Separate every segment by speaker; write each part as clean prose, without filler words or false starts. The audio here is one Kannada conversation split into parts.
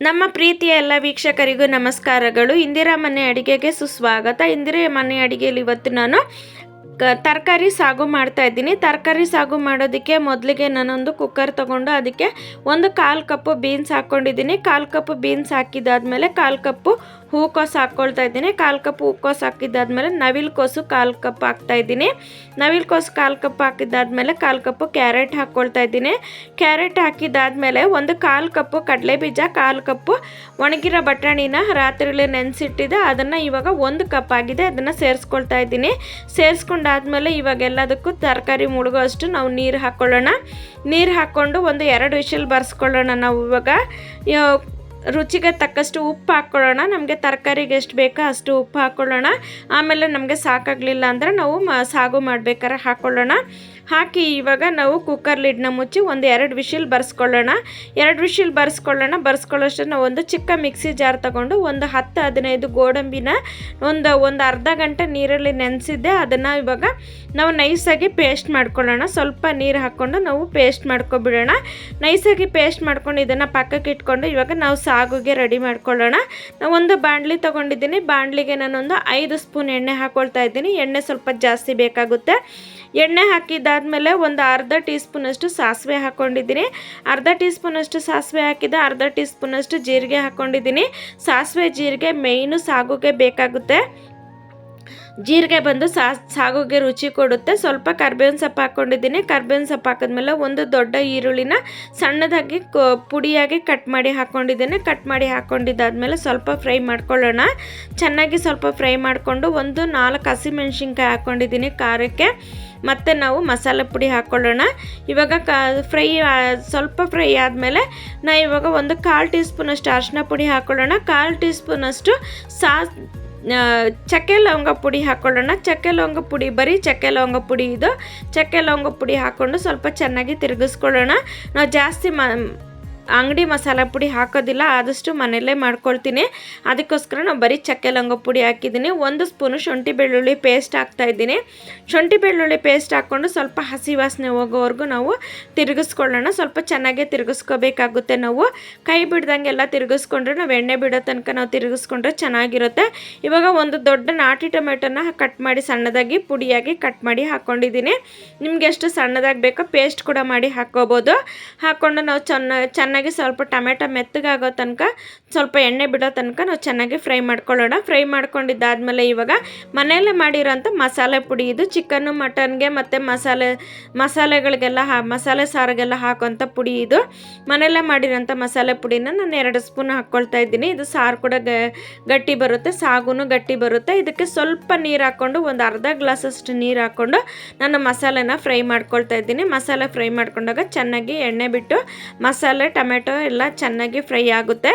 Speaker 1: ನಮ್ಮ ಪ್ರೀತಿಯ ಎಲ್ಲ ವೀಕ್ಷಕರಿಗೂ ನಮಸ್ಕಾರಗಳು. ಇಂದಿರಾ ಮನೆ ಅಡಿಗೆಗೆ ಸುಸ್ವಾಗತ. ಇಂದಿರಾ ಮನೆ ಅಡಿಗೆಯಲ್ಲಿ ಇವತ್ತು ನಾನು ತರಕಾರಿ ಸಾಗು ಮಾಡ್ತಾ ಇದ್ದೀನಿ. ತರಕಾರಿ ಸಾಗು ಮಾಡೋದಕ್ಕೆ ಮೊದಲಿಗೆ ನಾನೊಂದು ಕುಕ್ಕರ್ ತೊಗೊಂಡು ಅದಕ್ಕೆ 1/4 ಕಪ್ಪು ಬೀನ್ಸ್ ಹಾಕ್ಕೊಂಡಿದ್ದೀನಿ. 1/4 ಕಪ್ಪು ಬೀನ್ಸ್ ಹಾಕಿದ್ದಾದಮೇಲೆ 1/4 ಕಪ್ಪು ಹೂಕೋಸು ಹಾಕ್ಕೊಳ್ತಾ ಇದ್ದೀನಿ. 1/4 ಕಪ್ ಹೂಕೋಸು ಹಾಕಿದ್ದಾದಮೇಲೆ ನವಿಲುಕೋಸು 1/4 ಕಪ್ ಹಾಕ್ತಾಯಿದ್ದೀನಿ. ನವಿಲುಕೋಸು 1/4 ಕಪ್ ಹಾಕಿದ್ದಾದಮೇಲೆ 1/4 ಕಪ್ಪು ಕ್ಯಾರೆಟ್ ಹಾಕ್ಕೊಳ್ತಾ ಇದ್ದೀನಿ. ಕ್ಯಾರೆಟ್ ಹಾಕಿದ್ದಾದಮೇಲೆ 1/4 ಕಪ್ಪು ಕಡಲೆಬೀಜ, 1/4 ಕಪ್ಪು ಒಣಗಿರೋ ಬಟಾಣಿನ ರಾತ್ರಿಲೇ ನೆನೆಸಿಟ್ಟಿದ್ದೆ, ಅದನ್ನು ಇವಾಗ 1 ಕಪ್ ಆಗಿದೆ, ಅದನ್ನು ಸೇರಿಸ್ಕೊಳ್ತಾ ಇದ್ದೀನಿ. ಸೇರಿಸ್ಕೊಂಡಾದ್ಮೇಲೆ ಇವಾಗ ಎಲ್ಲದಕ್ಕೂ ತರಕಾರಿ ಮುಳುಗೋ ಅಷ್ಟು ನಾವು ನೀರು ಹಾಕ್ಕೊಳ್ಳೋಣ. ನೀರು ಹಾಕ್ಕೊಂಡು 2 ವಿಷಲ್ ಬರ್ಸ್ಕೊಳ್ಳೋಣ. ನಾವು ಇವಾಗ ರುಚಿಗೆ ತಕ್ಕಷ್ಟು ಉಪ್ಪು ಹಾಕ್ಕೊಳ್ಳೋಣ. ನಮಗೆ ತರಕಾರಿಗೆ ಎಷ್ಟು ಬೇಕೋ ಅಷ್ಟು ಉಪ್ಪು ಹಾಕ್ಕೊಳ್ಳೋಣ. ಆಮೇಲೆ ನಮಗೆ ಸಾಕಾಗಲಿಲ್ಲ ಅಂದರೆ ನಾವು ಸಾಗು ಮಾಡಬೇಕಾದ್ರೆ ಹಾಕ್ಕೊಳ್ಳೋಣ. ಹಾಕಿ ಇವಾಗ ನಾವು ಕುಕ್ಕರ್ ಲಿಡ್ನ ಮುಚ್ಚಿ 2 ವಿಷಲ್ ಬರ್ಸ್ಕೊಳ್ಳೋಣ. 2 ವಿಷಲ್ ಬರ್ಸ್ಕೊಳ್ಳೋಷ್ಟು ನಾವು ಒಂದು ಚಿಕ್ಕ ಮಿಕ್ಸಿ ಜಾರ್ ತೊಗೊಂಡು 10-15 ಗೋಡಂಬಿನ ಒಂದು ಅರ್ಧ ಗಂಟೆ ನೀರಲ್ಲಿ ನೆನೆಸಿದ್ದೆ, ಅದನ್ನು ಇವಾಗ ನಾವು ನೈಸಾಗಿ ಪೇಸ್ಟ್ ಮಾಡ್ಕೊಳ್ಳೋಣ. ಸ್ವಲ್ಪ ನೀರು ಹಾಕ್ಕೊಂಡು ನಾವು ಪೇಸ್ಟ್ ಮಾಡ್ಕೊಬಿಡೋಣ. ನೈಸಾಗಿ ಪೇಸ್ಟ್ ಮಾಡ್ಕೊಂಡು ಇದನ್ನು ಪಕ್ಕಕ್ಕೆ ಇಟ್ಕೊಂಡು ಇವಾಗ ನಾವು ಸಾಗುಗೆ ರೆಡಿ ಮಾಡ್ಕೊಳ್ಳೋಣ. ನಾವು ಒಂದು ಬಾಣಲಿ ತೊಗೊಂಡಿದ್ದೀನಿ. ಬಾಣಲಿಗೆ ನಾನೊಂದು 5 ಸ್ಪೂನ್ ಎಣ್ಣೆ ಹಾಕ್ಕೊಳ್ತಾ ಇದ್ದೀನಿ. ಎಣ್ಣೆ ಸ್ವಲ್ಪ ಜಾಸ್ತಿ ಬೇಕಾಗುತ್ತೆ. ಎಣ್ಣೆ ಹಾಕಿದ್ದಾದಮೇಲೆ ಒಂದು ಅರ್ಧ ಟೀ ಸ್ಪೂನಷ್ಟು ಸಾಸಿವೆ ಹಾಕ್ಕೊಂಡಿದ್ದೀನಿ. ಅರ್ಧ ಟೀ ಸ್ಪೂನಷ್ಟು ಸಾಸಿವೆ ಹಾಕಿದ್ದೆ. ಅರ್ಧ ಟೀ ಸ್ಪೂನಷ್ಟು ಜೀರಿಗೆ ಹಾಕ್ಕೊಂಡಿದ್ದೀನಿ. ಸಾಸಿವೆ ಜೀರಿಗೆ ಮೇಯ್ನು ಸಾಗುಗೆ ಬೇಕಾಗುತ್ತೆ. ಜೀರಿಗೆ ಬಂದು ಸಾಗುಗೆ ರುಚಿ ಕೊಡುತ್ತೆ. ಸ್ವಲ್ಪ ಕರ್ಬೇವಿನ ಸೊಪ್ಪು ಹಾಕ್ಕೊಂಡಿದ್ದೀನಿ. ಕರ್ಬೇವಿನ ಸೊಪ್ಪು ಹಾಕಿದ್ಮೇಲೆ ಒಂದು ದೊಡ್ಡ ಈರುಳ್ಳಿನ ಸಣ್ಣದಾಗಿ ಪುಡಿಯಾಗಿ ಕಟ್ ಮಾಡಿ ಹಾಕ್ಕೊಂಡಿದ್ದೀನಿ. ಕಟ್ ಮಾಡಿ ಹಾಕ್ಕೊಂಡಿದ್ದಾದಮೇಲೆ ಸ್ವಲ್ಪ ಫ್ರೈ ಮಾಡ್ಕೊಳ್ಳೋಣ. ಚೆನ್ನಾಗಿ ಸ್ವಲ್ಪ ಫ್ರೈ ಮಾಡಿಕೊಂಡು 4 ಹಸಿಮೆಣ್ಸಿನ್ಕಾಯಿ ಹಾಕ್ಕೊಂಡಿದ್ದೀನಿ ಖಾರಕ್ಕೆ. ಮತ್ತು ನಾವು ಮಸಾಲೆ ಪುಡಿ ಹಾಕ್ಕೊಳ್ಳೋಣ. ಇವಾಗ ಸ್ವಲ್ಪ ಫ್ರೈ ಆದಮೇಲೆ ಇವಾಗ ಒಂದು 1/4 ಟೀ ಸ್ಪೂನಷ್ಟು ಅರಿಶಿನ ಪುಡಿ ಹಾಕ್ಕೊಳ್ಳೋಣ. 1/4 ಟೀ ಸ್ಪೂನಷ್ಟು ಚಕ್ಕೆ ಲವಂಗ ಪುಡಿ ಹಾಕ್ಕೊಳ್ಳೋಣ. ಚಕ್ಕೆ ಲವಂಗ ಪುಡಿ ಬರೀ ಚಕ್ಕೆ ಲವಂಗ ಪುಡಿ ಇದು. ಚಕ್ಕೆ ಲವಂಗ ಪುಡಿ ಹಾಕ್ಕೊಂಡು ಸ್ವಲ್ಪ ಚೆನ್ನಾಗಿ ತಿರುಗಿಸ್ಕೊಳ್ಳೋಣ. ನಾವು ಜಾಸ್ತಿ ಅಂಗಡಿ ಮಸಾಲೆ ಪುಡಿ ಹಾಕೋದಿಲ್ಲ, ಆದಷ್ಟು ಮನೆಯಲ್ಲೇ ಮಾಡ್ಕೊಳ್ತೀನಿ. ಅದಕ್ಕೋಸ್ಕರ ನಾವು ಬರೀ ಚಕ್ಕೆ ಲವಂಗ ಪುಡಿ ಹಾಕಿದ್ದೀನಿ. 1 ಸ್ಪೂನು ಶುಂಠಿ ಬೆಳ್ಳುಳ್ಳಿ ಪೇಸ್ಟ್ ಹಾಕ್ತಾಯಿದ್ದೀನಿ. ಶುಂಠಿ ಬೆಳ್ಳುಳ್ಳಿ ಪೇಸ್ಟ್ ಹಾಕ್ಕೊಂಡು ಸ್ವಲ್ಪ ಹಸಿ ವಾಸನೆ ಹೋಗೋವರೆಗೂ ನಾವು ತಿರುಗಿಸ್ಕೊಳ್ಳೋಣ. ಸ್ವಲ್ಪ ಚೆನ್ನಾಗೇ ತಿರುಗಿಸ್ಕೋಬೇಕಾಗುತ್ತೆ. ನಾವು ಕೈ ಬಿಡ್ದಂಗೆಲ್ಲ ತಿರುಗಿಸ್ಕೊಂಡ್ರೆ, ನಾವು ಎಣ್ಣೆ ಬಿಡೋ ತನಕ ನಾವು ತಿರುಗಿಸ್ಕೊಂಡ್ರೆ ಚೆನ್ನಾಗಿರುತ್ತೆ. ಇವಾಗ ಒಂದು ದೊಡ್ಡ ನಾಟಿ ಟೊಮೆಟೊನ ಕಟ್ ಮಾಡಿ ಸಣ್ಣದಾಗಿ ಪುಡಿಯಾಗಿ ಕಟ್ ಮಾಡಿ ಹಾಕ್ಕೊಂಡಿದ್ದೀನಿ. ನಿಮ್ಗೆ ಎಷ್ಟು ಸಣ್ಣದಾಗಿ ಬೇಕೋ ಪೇಸ್ಟ್ ಕೂಡ ಮಾಡಿ ಹಾಕ್ಕೋಬೋದು. ಹಾಕ್ಕೊಂಡು ನಾವು ಚೆನ್ನಾಗಿ ಸ್ವಲ್ಪ ಟೊಮೆಟೊ ಮೆತ್ತಗಾಗೋ ತನಕ, ಸ್ವಲ್ಪ ಎಣ್ಣೆ ಬಿಡೋ ತನಕ ನಾವು ಚೆನ್ನಾಗಿ ಫ್ರೈ ಮಾಡ್ಕೊಳ್ಳೋಣ. ಫ್ರೈ ಮಾಡ್ಕೊಂಡಿದ್ದಾದಮೇಲೆ ಇವಾಗ ಮನೆಯಲ್ಲೇ ಮಾಡಿರೋಂಥ ಮಸಾಲೆ ಪುಡಿ ಇದು. ಚಿಕನ್ನು ಮಟನ್ಗೆ ಮತ್ತು ಮಸಾಲೆಗಳಿಗೆಲ್ಲ ಮಸಾಲೆ ಸಾರಿಗೆಲ್ಲ ಹಾಕೋಂಥ ಪುಡಿ ಇದು. ಮನೆಯಲ್ಲೇ ಮಾಡಿರೋಂಥ ಮಸಾಲೆ ಪುಡಿನ ನಾನು 2 ಸ್ಪೂನ್ ಹಾಕ್ಕೊಳ್ತಾ ಇದ್ದೀನಿ. ಇದು ಸಾರು ಕೂಡ ಗಟ್ಟಿ ಬರುತ್ತೆ, ಸಾಗುನು ಗಟ್ಟಿ ಬರುತ್ತೆ. ಇದಕ್ಕೆ ಸ್ವಲ್ಪ ನೀರು ಹಾಕ್ಕೊಂಡು ಒಂದು ಅರ್ಧ ಗ್ಲಾಸಷ್ಟು ನೀರು ಹಾಕ್ಕೊಂಡು ನಾನು ಮಸಾಲೆನ ಫ್ರೈ ಮಾಡ್ಕೊಳ್ತಾ ಇದ್ದೀನಿ. ಮಸಾಲೆ ಫ್ರೈ ಮಾಡ್ಕೊಂಡಾಗ ಚೆನ್ನಾಗಿ ಎಣ್ಣೆ ಬಿಟ್ಟು ಮಸಾಲೆ ಟೊಮೆಟೊ ಎಲ್ಲ ಚೆನ್ನಾಗಿ ಫ್ರೈ ಆಗುತ್ತೆ.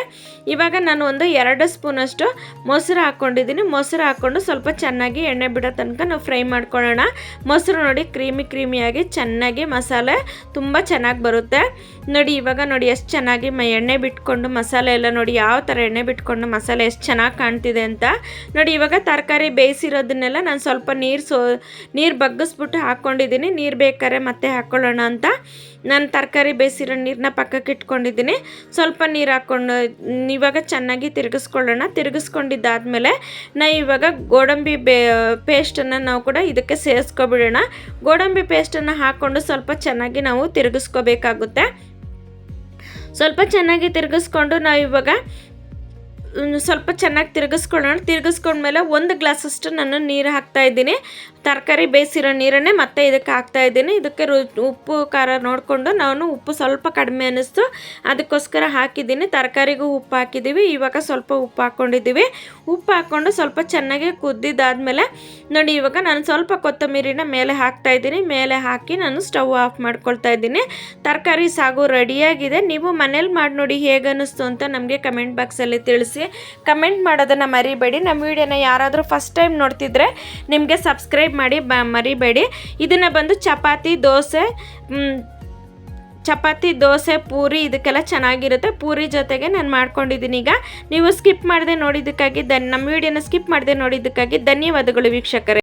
Speaker 1: ಇವಾಗ ನಾನು ಒಂದು 2 ಸ್ಪೂನಷ್ಟು ಮೊಸರು ಹಾಕ್ಕೊಂಡಿದ್ದೀನಿ. ಮೊಸರು ಹಾಕ್ಕೊಂಡು ಸ್ವಲ್ಪ ಚೆನ್ನಾಗಿ ಎಣ್ಣೆ ಬಿಡೋ ತನಕ ನಾವು ಫ್ರೈ ಮಾಡ್ಕೊಳ್ಳೋಣ. ಮೊಸರು ನೋಡಿ ಕ್ರೀಮಿಯಾಗಿ ಚೆನ್ನಾಗಿ ಮಸಾಲೆ ತುಂಬ ಚೆನ್ನಾಗಿ ಬರುತ್ತೆ ನೋಡಿ. ಇವಾಗ ನೋಡಿ ಎಷ್ಟು ಚೆನ್ನಾಗಿ ಎಣ್ಣೆ ಬಿಟ್ಕೊಂಡು ಮಸಾಲೆ ಎಲ್ಲ ನೋಡಿ ಯಾವ ಥರ ಎಣ್ಣೆ ಬಿಟ್ಕೊಂಡು ಮಸಾಲೆ ಎಷ್ಟು ಚೆನ್ನಾಗಿ ಕಾಣ್ತಿದೆ ಅಂತ ನೋಡಿ. ಇವಾಗ ತರಕಾರಿ ಬೇಯಿಸಿರೋದನ್ನೆಲ್ಲ ನಾನು ಸ್ವಲ್ಪ ನೀರು ಬಗ್ಗಿಸ್ಬಿಟ್ಟು ಹಾಕ್ಕೊಂಡಿದ್ದೀನಿ. ನೀರು ಬೇಕಾದ್ರೆ ಮತ್ತೆ ಹಾಕ್ಕೊಳ್ಳೋಣ ಅಂತ ನಾನು ತರಕಾರಿ ಬೇಯಿಸಿರೋ ನೀರನ್ನ ಪಕ್ಕಕ್ಕೆ ಇಟ್ಕೊಂಡಿದ್ದೀನಿ. ಸ್ವಲ್ಪ ನೀರು ಹಾಕ್ಕೊಂಡು ಇವಾಗ ಚೆನ್ನಾಗಿ ತಿರುಗಿಸ್ಕೊಳ್ಳೋಣ. ತಿರುಗಿಸ್ಕೊಂಡಿದ್ದಾದಮೇಲೆ ಇವಾಗ ಗೋಡಂಬಿ ಪೇಸ್ಟನ್ನು ನಾವು ಕೂಡ ಇದಕ್ಕೆ ಸೇರಿಸ್ಕೊಬಿಡೋಣ. ಗೋಡಂಬಿ ಪೇಸ್ಟನ್ನು ಹಾಕ್ಕೊಂಡು ಸ್ವಲ್ಪ ಚೆನ್ನಾಗಿ ನಾವು ತಿರುಗಿಸ್ಕೋಬೇಕಾಗುತ್ತೆ. ಸ್ವಲ್ಪ ಚೆನ್ನಾಗಿ ತಿರುಗಿಸ್ಕೊಂಡು ನಾವು ಇವಾಗ ಸ್ವಲ್ಪ ಚೆನ್ನಾಗಿ ತಿರುಗಿಸ್ಕೊಂಡ್ಮೇಲೆ 1 ಗ್ಲಾಸಷ್ಟು ನಾನು ನೀರು ಹಾಕ್ತಾಯಿದ್ದೀನಿ. ತರಕಾರಿ ಬೇಯಿಸಿರೋ ನೀರನ್ನೇ ಮತ್ತೆ ಇದಕ್ಕೆ ಹಾಕ್ತಾಯಿದ್ದೀನಿ. ಇದಕ್ಕೆ ಉಪ್ಪು ಖಾರ ನೋಡಿಕೊಂಡು ನಾನು ಉಪ್ಪು ಸ್ವಲ್ಪ ಕಡಿಮೆ ಅನ್ನಿಸ್ತು, ಅದಕ್ಕೋಸ್ಕರ ಹಾಕಿದ್ದೀನಿ. ತರಕಾರಿಗೂ ಉಪ್ಪು ಹಾಕಿದ್ದೀವಿ. ಇವಾಗ ಸ್ವಲ್ಪ ಉಪ್ಪು ಹಾಕ್ಕೊಂಡಿದ್ದೀವಿ. ಉಪ್ಪು ಹಾಕ್ಕೊಂಡು ಸ್ವಲ್ಪ ಚೆನ್ನಾಗಿ ಕುದ್ದಿದ್ದಾದಮೇಲೆ ನೋಡಿ ಇವಾಗ ನಾನು ಸ್ವಲ್ಪ ಕೊತ್ತಂಬರಿನ ಮೇಲೆ ಹಾಕ್ತಾಯಿದ್ದೀನಿ. ಮೇಲೆ ಹಾಕಿ ನಾನು ಸ್ಟವ್ ಆಫ್ ಮಾಡ್ಕೊಳ್ತಾ ಇದ್ದೀನಿ. ತರಕಾರಿ ಸಾಗು ರೆಡಿಯಾಗಿದೆ. ನೀವು ಮನೇಲಿ ಮಾಡಿ ನೋಡಿ ಹೇಗೆ ಅನ್ನಿಸ್ತು ಅಂತ ನಮಗೆ ಕಮೆಂಟ್ ಬಾಕ್ಸಲ್ಲಿ ತಿಳಿಸಿ. ಕಮೆಂಟ್ ಮಾಡೋದನ್ನು ಮರಿಬೇಡಿ. ನಮ್ಮ ವಿಡಿಯೋನ ಯಾರಾದರೂ ಫಸ್ಟ್ ಟೈಮ್ ನೋಡ್ತಿದ್ರೆ ನಿಮಗೆ ಸಬ್ಸ್ಕ್ರೈಬ್ ಮಾಡಿ ಮರಿಬೇಡಿ. ಇದನ್ನು ಬಂದು ಚಪಾತಿ ದೋಸೆ ಪೂರಿ ಇದಕ್ಕೆಲ್ಲ ಚೆನ್ನಾಗಿರುತ್ತೆ. ಪೂರಿ ಜೊತೆಗೆ ನಾನು ಮಾಡ್ಕೊಂಡಿದ್ದೀನಿ. ಈಗ ನೀವು ಸ್ಕಿಪ್ ಮಾಡದೆ ನೋಡಿದ್ದಕ್ಕಾಗಿ ನಮ್ಮ ವಿಡಿಯೋನ ಸ್ಕಿಪ್ ಮಾಡದೆ ನೋಡಿದ್ದಕ್ಕಾಗಿ ಧನ್ಯವಾದಗಳು ವೀಕ್ಷಕರೇ.